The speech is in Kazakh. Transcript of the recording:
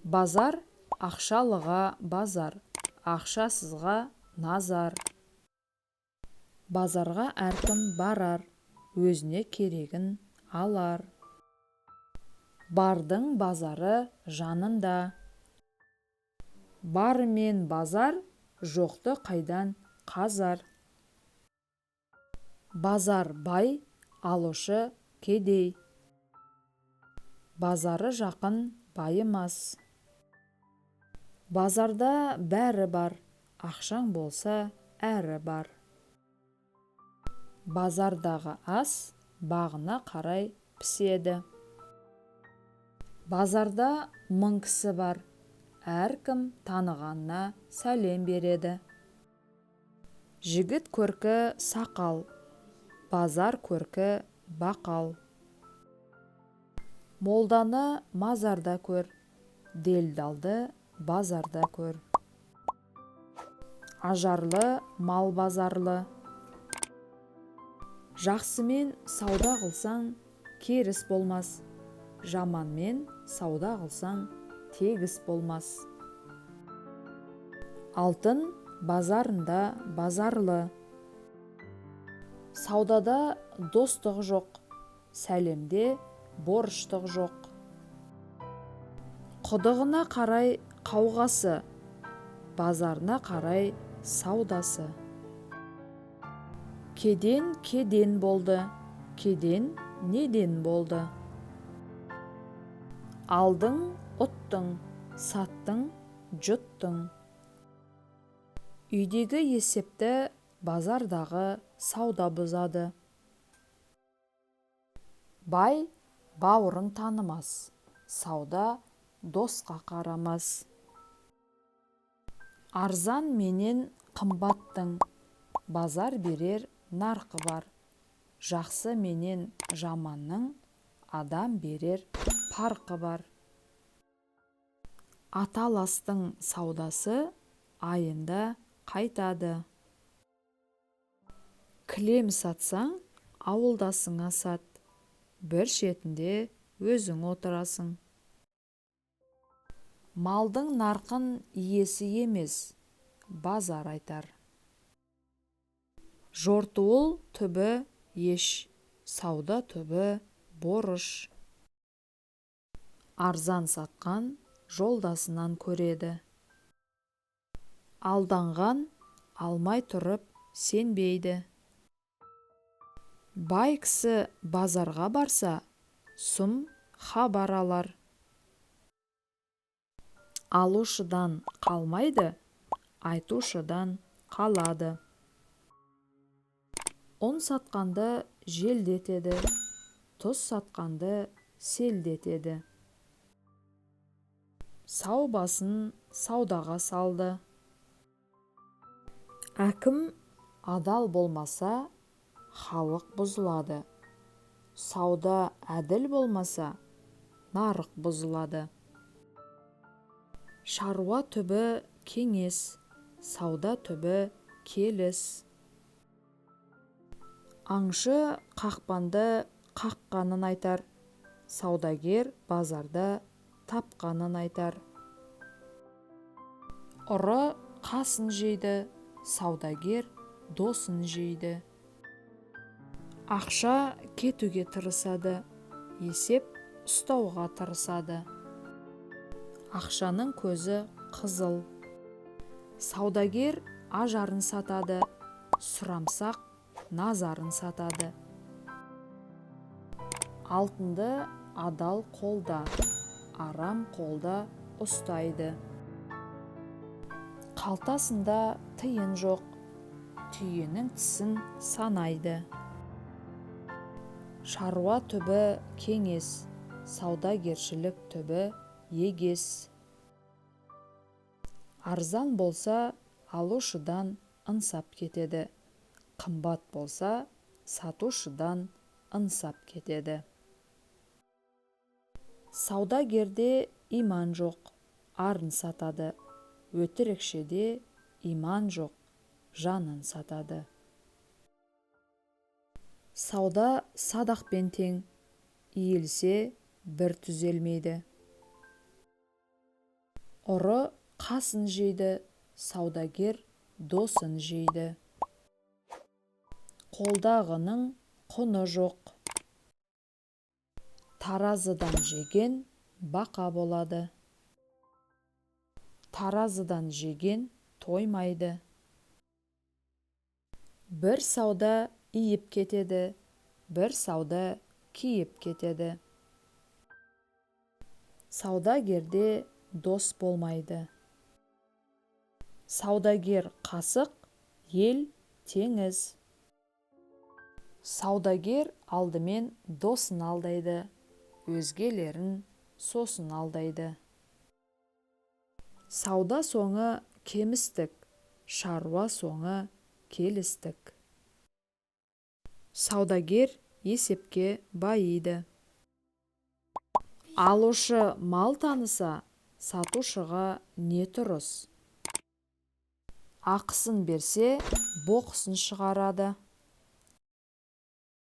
Базар ақшалыға базар, ақшасызға назар. Базарға әркім барар, өзіне керегін алар. Бардың базары жанында. Барымен базар, жоқты қайдан қазар. Базар бай, алушы кедей. Базары жақын байымас. Базарда бәрі бар, ақшаң болса әрі бар. Базардағы ас бағына қарай піседі. Базарда 1000 кісі бар, әркім танығанына сәлем береді. Жігіт көркі сақал, базар көркі бақал. Молданы мазарда көр, делдалды базарда көр. Ажарлы мал базарлы. Жақсымен сауда қылсаң, керіс болмас. Жаманмен сауда қылсаң, тегіс болмас. Алтын базарында базарлы. Саудада достық жоқ, сәлемде борыштық жоқ. Құдығына қарай қауғасы, базарына қарай саудасы. Кеден болды, кеден неден болды. Алдың, ұттың, саттың, жұттың. Үйдегі есепті базардағы сауда бұзады. Бай бауырын танымас, сауда досқа қарамас. Арзан менен қымбаттың, базар берер нарқы бар. Жақсы менен жаманның, адам берер парқы бар. Аталастың саудасы айында қайтады. Кілем сатсаң, ауылдасыңа сат, бір шетінде өзің отырасың. Малдың нарқын иесі емес, базар айтар. Жортуыл түбі еш, сауда түбі борыш. Арзан сатқан жолдасынан көреді. Алданған алмай тұрып сенбейді. Бай кісі базарға барса, сұм хабар алар. Алушыдан қалмайды, айтушыдан қалады. Ұн сатқанды желдетеді, тұз сатқанды селдетеді. Сау басын саудаға салды. Әкім адал болмаса, халық бұзылады. Сауда әділ болмаса, нарық бұзылады. Шаруа түбі кеңес, сауда түбі келіс. Аңшы қақпанды қаққанын айтар, саудагер базарда тапқанын айтар. Ұры қасын жейді, саудагер досын жейді. Ақша кетуге тырысады, есеп ұстауға тырысады. Ақшаның көзі қызыл. Саудагер ажарын сатады, сұрамсақ назарын сатады. Алтынды адал қолда, арам қолда ұстайды. Қалтасында тиын жоқ, түйенің тісін санайды. Шаруа түбі кеңес, саудагершілік түбі егес. Арзан болса, алушыдан ынсап кетеді. Қымбат болса, сатушыдан ынсап кетеді. Саудагерде иман жоқ, арын сатады. Өтірікшіде иман жоқ, жанын сатады. Сауда садақпен тең, иілсе бір түзелмейді. Ұры қасын жейді, саудагер досын жейді. Қолдағының құны жоқ. Таразыдан жеген бақа болады. Таразыдан жеген тоймайды. Бір сауда иіп кетеді, бір сауда киіп кетеді. Саудагерде дос болмайды. Саудагер қасық, ел теңіз. Саудагер алдымен досын алдайды, өзгелерін сосын алдайды. Сауда соңы кемістік, шаруа соңы келістік. Саудагер есепке байиды. Алушы мал таныса, сатушыға не тұрыс? Ақысын берсе, боқсын шығарады.